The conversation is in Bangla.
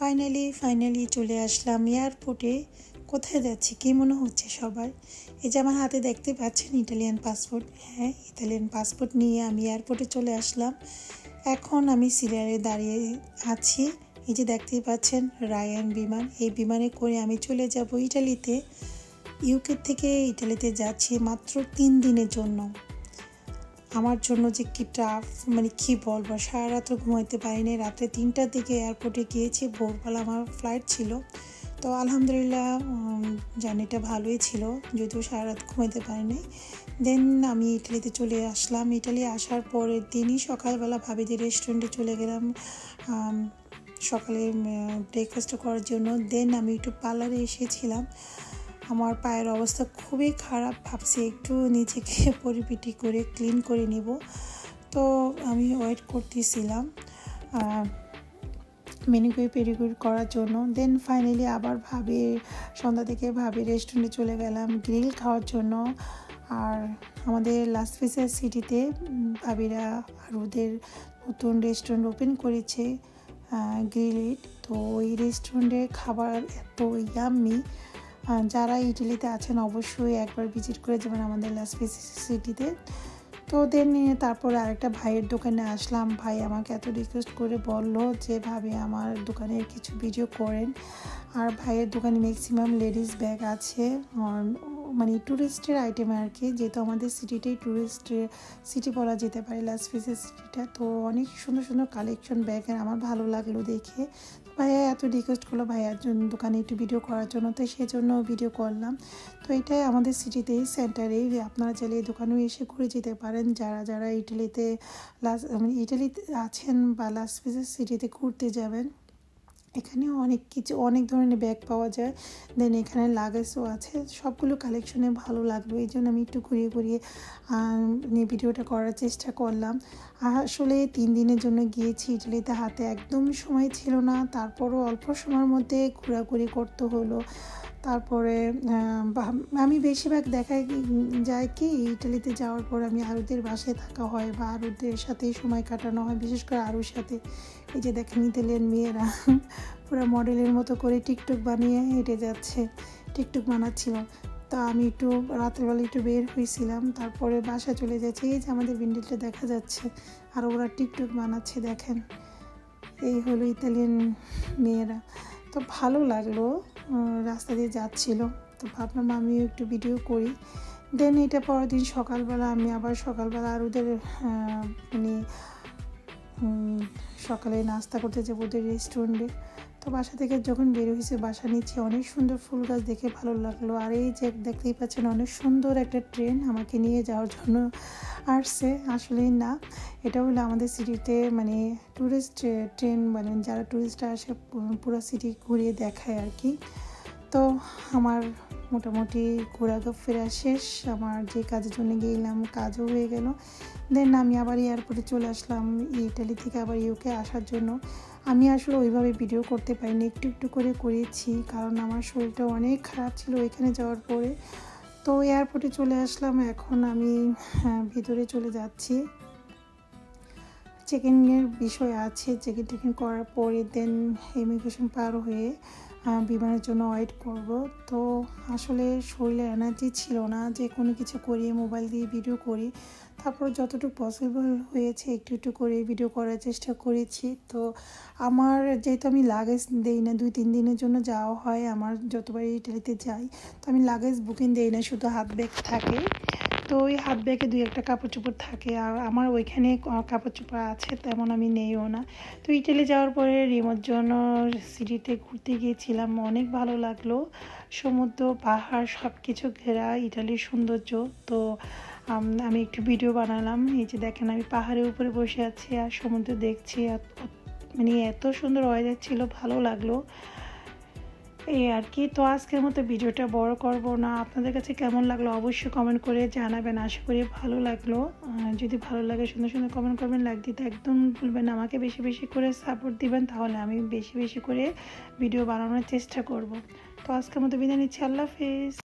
ফাইনালি চলে আসলাম এয়ারপোর্টে। কোথায় যাচ্ছি কি মনে হচ্ছে সবার? এই যে আমার হাতে দেখতে পাচ্ছেন ইটালিয়ান পাসপোর্ট। হ্যাঁ, ইটালিয়ান পাসপোর্ট নিয়ে আমি এয়ারপোর্টে চলে আসলাম। এখন আমি সিরিয়ালে দাঁড়িয়ে আছি। এই যে দেখতেই পাচ্ছেন রায়ান বিমান, এই বিমানে করে আমি চলে যাব ইটালিতে। ইউকে থেকে ইটালিতে যাচ্ছি মাত্র 3 দিনের জন্য। আমার জন্য যে কি টাফ, মানে কি বলবো, সারা রাত্র ঘুমাইতে পারিনি। রাত্রে 3টার দিকে এয়ারপোর্টে গিয়েছি, ভোরবেলা আমার ফ্লাইট ছিল। তো আলহামদুলিল্লাহ জার্নিটা ভালোই ছিল, যদিও সারা রাত ঘুমাইতে পারিনি। দেন আমি ইটালিতে চলে আসলাম। ইটালি আসার পরের দিনই সকালবেলা ভাবিদের রেস্টুরেন্টে চলে গেলাম সকালে ব্রেকফাস্ট করার জন্য। দেন আমি একটু পার্লারে এসেছিলাম। আমার পায়ের অবস্থা খুবই খারাপ, ভাবছি একটু নিজেকে পরিপিটি করে ক্লিন করে নিব। তো আমি ওয়েট করতেছিলাম ম্যানিকিউর পেডিকিউর করার জন্য। দেন ফাইনালি আবার সন্ধ্যা থেকে রেস্টুরেন্টে চলে গেলাম গ্রিল খাওয়ার জন্য। আর আমাদের লাস ভেগাস সিটিতে ভাবিরা আর ওদের নতুন রেস্টুরেন্ট ওপেন করেছে গ্রিল ইট। তো ওই রেস্টুরেন্টের খাবার এত ইয়াম্মি, যারা ইটালিতে আছেন অবশ্যই একবার ভিজিট করে যাবেন আমাদের লাস ভেগাস সিটিতে। তো দেন তারপরে আরেকটা ভাইয়ের দোকানে আসলাম। ভাই আমাকে এত রিকোয়েস্ট করে বললো যে ভাবি আমার দোকানের কিছু ভিডিও করেন। আর ভাইয়ের দোকানে ম্যাক্সিমাম লেডিস ব্যাগ আছে, মানে ট্যুরিস্টের আইটেম আর কি, যেহেতু আমাদের সিটিটাই ট্যুরিস্টের সিটি বলা যেতে পারে লাস ভেগাস সিটিটা। তো অনেক সুন্দর সুন্দর কালেকশন ব্যাগের, আমার ভালো লাগলো দেখে। ভাইয়া এত রিকোয়েস্ট করলো ভাইয়ার জন্য দোকানে একটু ভিডিও করার জন্য, তো সেজন্য ভিডিও করলাম। তো এটাই আমাদের সিটিতেই সেন্টারেই, আপনারা চাইলে এই দোকানেও এসে ঘুরে যেতে পারেন। যারা ইটালিতে আছেন বা লাস ভেগাস সিটিতে ঘুরতে যাবেন, এখানেও অনেক ধরনের ব্যাগ পাওয়া যায়। দেন এখানে লাগেজও আছে, সবগুলো কালেকশনে ভালো লাগলো, এই জন্য আমি একটু ঘুরিয়ে ভিডিওটা করার চেষ্টা করলাম। আসলে 3 দিনের জন্য গিয়েছি ইটালিতে, হাতে একদম সময় ছিল না, তারপরও অল্প সময়ের মধ্যে ঘোরাঘুরি করতে হলো। তারপরে আমি বেশিরভাগ দেখাই যায় কি ইটালিতে যাওয়ার পর আমি আরুদের বাসায় থাকা হয় বা আরুদের সাথেই সময় কাটানো হয়, বিশেষ করে আরুর সাথে। এই যে দেখেন ইতালিয়ান মেয়েরা পুরো মডেলের মতো করে টিকটক বানিয়ে হেঁটে যাচ্ছে, টিকটক বানাচ্ছিল। তো আমি একটু রাত্রেবেলা একটু বের হয়েছিলাম, তারপরে বাসা চলে যাচ্ছে। এই যে আমাদের বিন্ডেলটা দেখা যাচ্ছে, আর ওরা টিকটক বানাচ্ছে দেখেন। এই হলো ইতালিয়ান মেয়েরা। তো ভালো লাগলো, রাস্তা দিয়ে যাচ্ছিল, তো ভাবলাম আমিও একটু ভিডিও করি। দেন এটা পরের দিন সকালবেলা আমি আবার আর ওদের মানে সকালে নাস্তা করতে যাবো ওদের রেস্টুরেন্টে। তো বাসা থেকে যখন বের হয়েছে, বাসা নিচে অনেক সুন্দর ফুল গাছ দেখে ভালো লাগলো। আর এই যে দেখতেই পাচ্ছেন অনেক সুন্দর একটা ট্রেন আমাকে নিয়ে যাওয়ার জন্য আসছে। আসলেই না, এটা হলো আমাদের সিটিতে মানে ট্যুরিস্ট ট্রেন, মানে যারা ট্যুরিস্টরা আসে পুরো সিটি ঘুরিয়ে দেখায় আর কি। তো আমার মোটামুটি ঘোরাফেরা শেষ, আমার যে কাজের জন্য গিয়েছিলাম কাজও হয়ে গেল। দেন আমি আবার এয়ারপোর্টে চলে আসলাম ইটালি থেকে আবার ইউকে আসার জন্য। আমি আসলে ওইভাবে ভিডিও করতে পারিনি, একটু করে করেছি, কারণ আমার শরীরটা অনেক খারাপ ছিল ওইখানে যাওয়ার পরে। তো এয়ারপোর্টে চলে আসলাম, এখন আমি ভিতরে চলে যাচ্ছি। চেকিংয়ের বিষয় আছে, চেকিং করার পরে দেন ইমিগ্রেশন পার হয়ে বিমানের জন্য ওয়েট করব। তো আসলে শরীরে এনার্জি ছিল না যে কোনো কিছু করি, মোবাইল দিয়ে ভিডিও করি। তারপর যতটুকু পসিবল হয়েছে একটু করে ভিডিও করার চেষ্টা করেছি। তো আমার যেহেতু আমি লাগেজ দেই না, 2-3 দিনের জন্য যাওয়া হয় আমার যতবার ইটালিতে যাই, তো আমি লাগেজ বুকিং দেই না, শুধু হাত ব্যাগ থাকে। তো ওই হাত ব্যাগে 2-1টা কাপড় চোপড় থাকে, আর আমার ওইখানে কাপড় চোপড় আছে, তেমন আমি নেইও না। তো ইটালি যাওয়ার পরে রিমোর জন্য সিটিতে ঘুরতে গিয়েছিলাম, অনেক ভালো লাগলো। সমুদ্র, পাহাড় সব কিছু ঘেরা ইটালির সৌন্দর্য। তো আমি একটু ভিডিও বানালাম। এই যে দেখেন আমি পাহাড়ের উপরে বসে আছি আর সমুদ্র দেখছি, মানে এত সুন্দর ওয়েদার ছিল, ভালো লাগলো এই আর কি। তো আজকের মতো ভিডিওটা বড় করব না, আপনাদের কাছে কেমন লাগলো অবশ্যই কমেন্ট করে জানাবেন। আশা করি ভালো লাগলো। যদি ভালো লাগে সুন্দর কমেন্ট করবেন, লাইক দিতে একদম ভুলবেন না। আমাকে বেশি করে সাপোর্ট দিবেন, তাহলে আমি বেশি করে ভিডিও বানানোর চেষ্টা করব। তো আজকের মতো বিদায় নিচ্ছি, আল্লাহ হাফেজ।